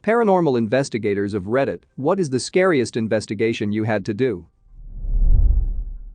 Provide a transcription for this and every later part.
Paranormal investigators of Reddit, what is the scariest investigation you had to do?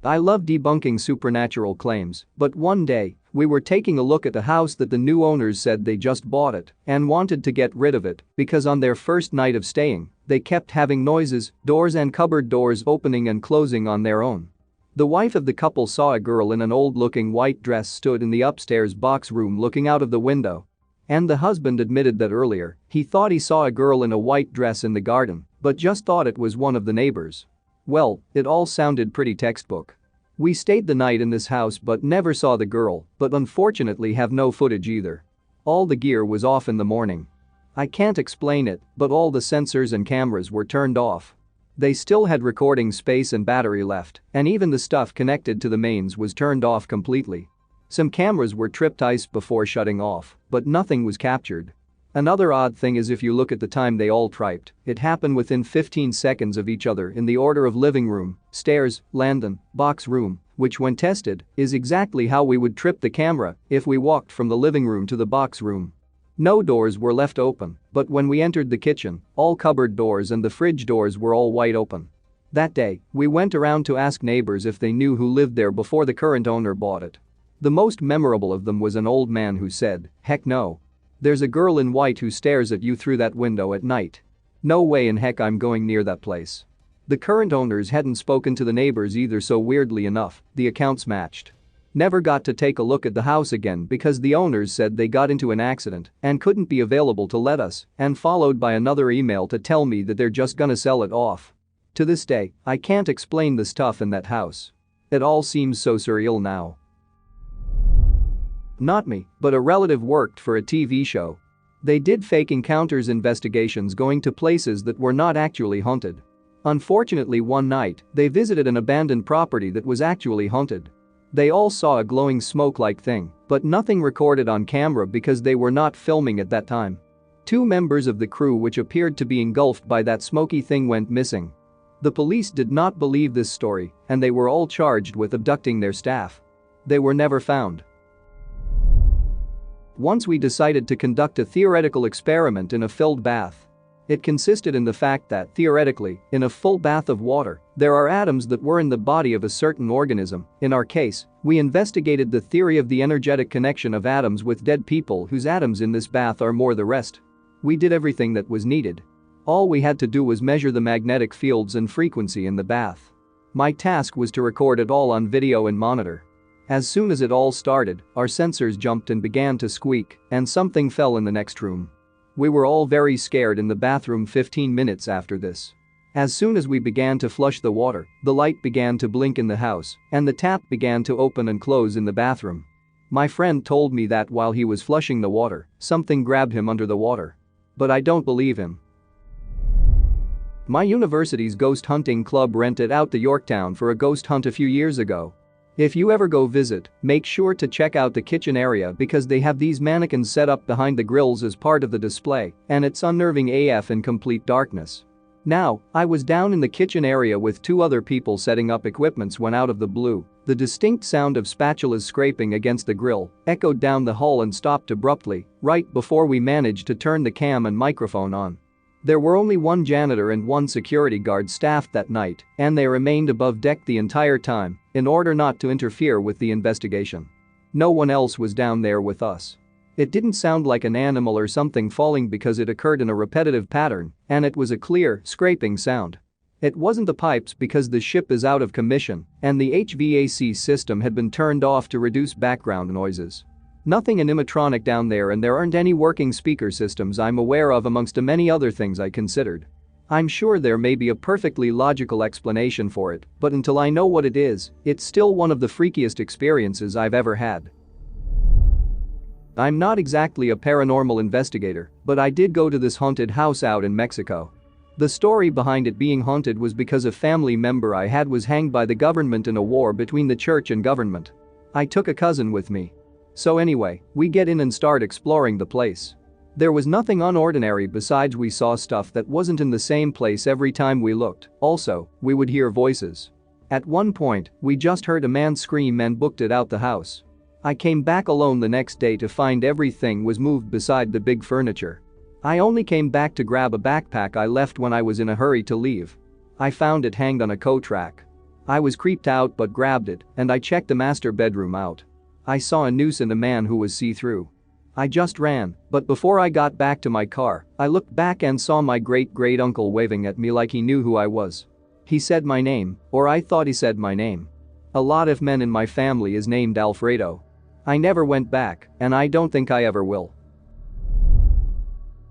I love debunking supernatural claims, but one day, we were taking a look at the house that the new owners said they just bought it and wanted to get rid of it because on their first night of staying, they kept having noises, doors and cupboard doors opening and closing on their own. The wife of the couple saw a girl in an old-looking white dress stood in the upstairs box room looking out of the window. And the husband admitted that earlier, he thought he saw a girl in a white dress in the garden, but just thought it was one of the neighbors. Well, it all sounded pretty textbook. We stayed the night in this house but never saw the girl, but unfortunately have no footage either. All the gear was off in the morning. I can't explain it, but all the sensors and cameras were turned off. They still had recording space and battery left, and even the stuff connected to the mains was turned off completely. Some cameras were tripped ice before shutting off, but nothing was captured. Another odd thing is if you look at the time they all typed, it happened within 15 seconds of each other in the order of living room, stairs, landing, box room, which when tested, is exactly how we would trip the camera if we walked from the living room to the box room. No doors were left open, but when we entered the kitchen, all cupboard doors and the fridge doors were all wide open. That day, we went around to ask neighbors if they knew who lived there before the current owner bought it. The most memorable of them was an old man who said, "Heck no. There's a girl in white who stares at you through that window at night. No way in heck I'm going near that place." The current owners hadn't spoken to the neighbors either, so weirdly enough, the accounts matched. Never got to take a look at the house again because the owners said they got into an accident and couldn't be available to let us, and followed by another email to tell me that they're just gonna sell it off. To this day, I can't explain the stuff in that house. It all seems so surreal now. Not me, but a relative worked for a TV show. They did fake encounters investigations going to places that were not actually haunted. Unfortunately, one night, they visited an abandoned property that was actually haunted. They all saw a glowing smoke-like thing, but nothing recorded on camera because they were not filming at that time. 2 members of the crew which appeared to be engulfed by that smoky thing went missing. The police did not believe this story, and they were all charged with abducting their staff. They were never found. Once we decided to conduct a theoretical experiment in a filled bath. It consisted in the fact that, theoretically, in a full bath of water, there are atoms that were in the body of a certain organism. In our case, we investigated the theory of the energetic connection of atoms with dead people whose atoms in this bath are more the rest. We did everything that was needed. All we had to do was measure the magnetic fields and frequency in the bath. My task was to record it all on video and monitor. As soon as it all started, our sensors jumped and began to squeak, and something fell in the next room. We were all very scared in the bathroom 15 minutes after this. As soon as we began to flush the water, the light began to blink in the house, and the tap began to open and close in the bathroom. My friend told me that while he was flushing the water, something grabbed him under the water. But I don't believe him. My university's ghost hunting club rented out the Yorktown for a ghost hunt a few years ago. If you ever go visit, make sure to check out the kitchen area because they have these mannequins set up behind the grills as part of the display, and it's unnerving AF in complete darkness. Now, I was down in the kitchen area with 2 other people setting up equipments when out of the blue, the distinct sound of spatulas scraping against the grill echoed down the hall and stopped abruptly, right before we managed to turn the cam and microphone on. There were only 1 janitor and 1 security guard staffed that night, and they remained above deck the entire time in order not to interfere with the investigation. No one else was down there with us. It didn't sound like an animal or something falling because it occurred in a repetitive pattern, and it was a clear, scraping sound. It wasn't the pipes because the ship is out of commission, and the HVAC system had been turned off to reduce background noises. Nothing animatronic down there, and there aren't any working speaker systems I'm aware of amongst the many other things I considered. I'm sure there may be a perfectly logical explanation for it, but until I know what it is, it's still one of the freakiest experiences I've ever had. I'm not exactly a paranormal investigator, but I did go to this haunted house out in Mexico. The story behind it being haunted was because a family member I had was hanged by the government in a war between the church and government. I took a cousin with me. So anyway, we get in and start exploring the place. There was nothing unordinary besides we saw stuff that wasn't in the same place every time we looked. Also, we would hear voices. At one point, we just heard a man scream and booked it out the house. I came back alone the next day to find everything was moved beside the big furniture. I only came back to grab a backpack I left when I was in a hurry to leave. I found it hanged on a coat rack. I was creeped out but grabbed it and I checked the master bedroom out. I saw a noose and a man who was see-through. I just ran, but before I got back to my car, I looked back and saw my great-great-uncle waving at me like he knew who I was. He said my name, or I thought he said my name. A lot of men in my family is named Alfredo. I never went back, and I don't think I ever will.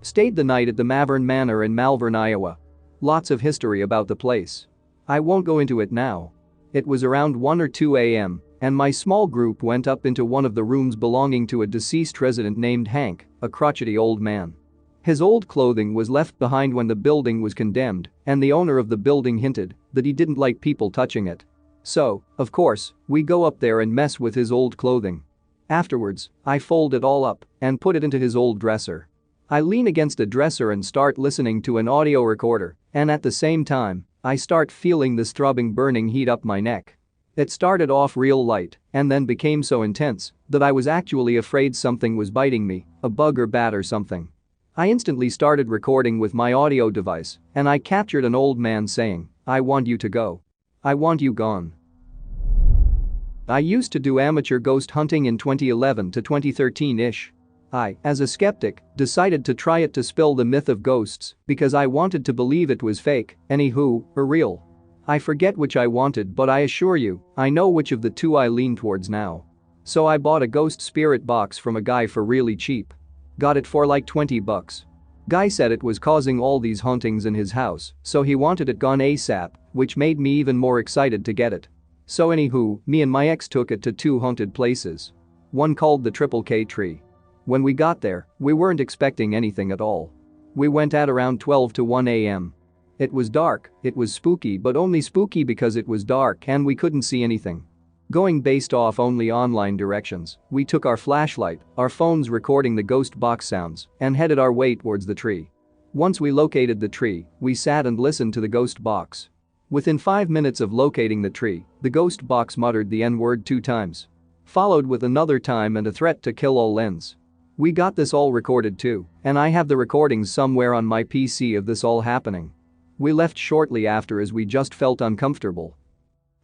Stayed the night at the Malvern Manor in Malvern, Iowa. Lots of history about the place. I won't go into it now. It was around 1 or 2 a.m., and my small group went up into one of the rooms belonging to a deceased resident named Hank, a crotchety old man. His old clothing was left behind when the building was condemned, and the owner of the building hinted that he didn't like people touching it. So, of course, we go up there and mess with his old clothing. Afterwards, I fold it all up and put it into his old dresser. I lean against the dresser and start listening to an audio recorder, and at the same time, I start feeling this throbbing burning heat up my neck. It started off real light and then became so intense that I was actually afraid something was biting me, a bug or bat or something. I instantly started recording with my audio device and I captured an old man saying, "I want you to go. I want you gone." I used to do amateur ghost hunting in 2011 to 2013-ish. I, as a skeptic, decided to try it to spill the myth of ghosts because I wanted to believe it was fake, anywho, or real. I forget which I wanted, but I assure you, I know which of the two I lean towards now. So I bought a ghost spirit box from a guy for really cheap. Got it for like $20. Guy said it was causing all these hauntings in his house, so he wanted it gone ASAP, which made me even more excited to get it. So anywho, me and my ex took it to 2 haunted places. One called the Triple K Tree. When we got there, we weren't expecting anything at all. We went at around 12 to 1 a.m. It was dark, it was spooky, but only spooky because it was dark and we couldn't see anything. Going based off only online directions, we took our flashlight, our phones recording the ghost box sounds, and headed our way towards the tree. Once we located the tree, we sat and listened to the ghost box. Within 5 minutes of locating the tree, the ghost box muttered the N-word 2 times. Followed with another time and a threat to kill all ends. We got this all recorded too, and I have the recordings somewhere on my PC of this all happening. We left shortly after as we just felt uncomfortable.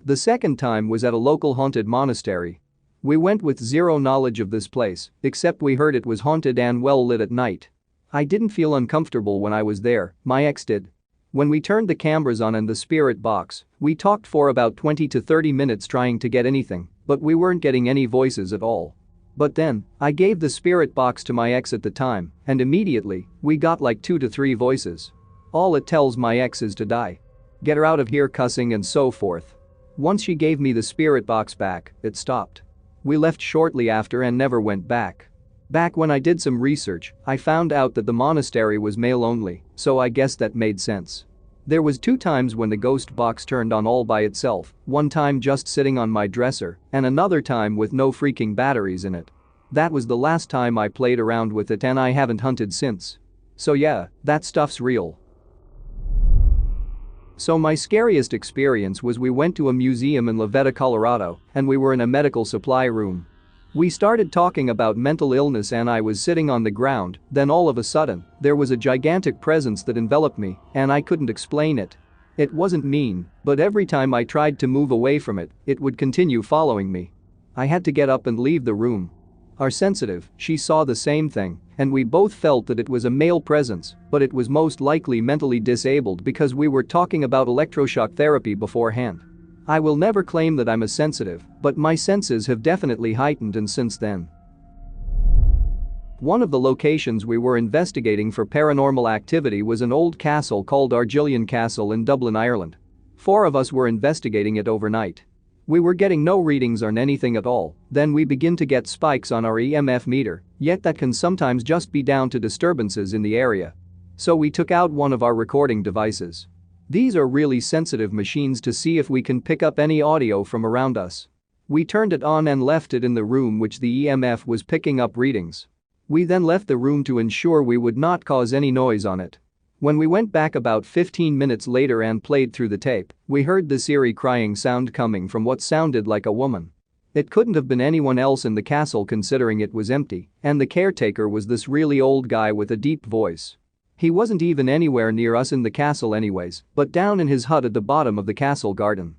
The second time was at a local haunted monastery. We went with zero knowledge of this place, except we heard it was haunted and well lit at night. I didn't feel uncomfortable when I was there, my ex did. When we turned the cameras on and the spirit box, we talked for about 20 to 30 minutes trying to get anything, but we weren't getting any voices at all. But then, I gave the spirit box to my ex at the time, and immediately, we got like 2 to 3 voices. All it tells my ex is to die. Get her out of here, cussing and so forth. Once she gave me the spirit box back, it stopped. We left shortly after and never went back. Back when I did some research, I found out that the monastery was male only, so I guess that made sense. There was 2 times when the ghost box turned on all by itself, one time just sitting on my dresser, and another time with no freaking batteries in it. That was the last time I played around with it and I haven't hunted since. So yeah, that stuff's real. So my scariest experience was we went to a museum in Lavetta, Colorado, and we were in a medical supply room. We started talking about mental illness and I was sitting on the ground, then all of a sudden, there was a gigantic presence that enveloped me, and I couldn't explain it. It wasn't mean, but every time I tried to move away from it, it would continue following me. I had to get up and leave the room. Our sensitive, she saw the same thing, and we both felt that it was a male presence, but it was most likely mentally disabled because we were talking about electroshock therapy beforehand. I will never claim that I'm a sensitive, but my senses have definitely heightened and since then. One of the locations we were investigating for paranormal activity was an old castle called Argillian Castle in Dublin, Ireland. 4 of us were investigating it overnight. We were getting no readings on anything at all, then we begin to get spikes on our EMF meter, yet that can sometimes just be down to disturbances in the area. So we took out one of our recording devices. These are really sensitive machines to see if we can pick up any audio from around us. We turned it on and left it in the room which the EMF was picking up readings. We then left the room to ensure we would not cause any noise on it. When we went back about 15 minutes later and played through the tape, we heard this eerie crying sound coming from what sounded like a woman. It couldn't have been anyone else in the castle considering it was empty, and the caretaker was this really old guy with a deep voice. He wasn't even anywhere near us in the castle anyways, but down in his hut at the bottom of the castle garden.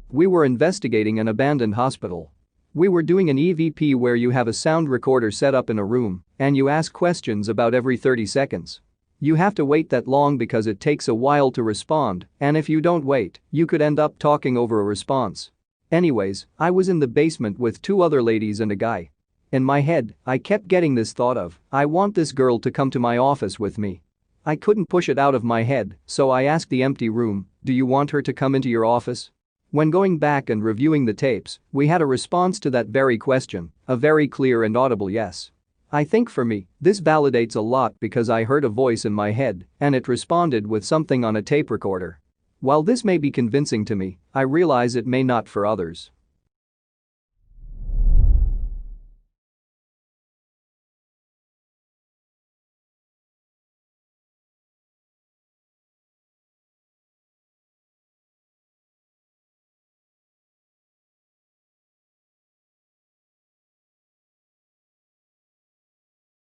We were investigating an abandoned hospital. We were doing an EVP where you have a sound recorder set up in a room and you ask questions about every 30 seconds. You have to wait that long because it takes a while to respond, and if you don't wait, you could end up talking over a response. Anyways, I was in the basement with 2 other ladies and a guy. In my head, I kept getting this thought of, I want this girl to come to my office with me. I couldn't push it out of my head, so I asked the empty room, do you want her to come into your office? When going back and reviewing the tapes, we had a response to that very question, a very clear and audible yes. I think for me, this validates a lot because I heard a voice in my head and it responded with something on a tape recorder. While this may be convincing to me, I realize it may not for others.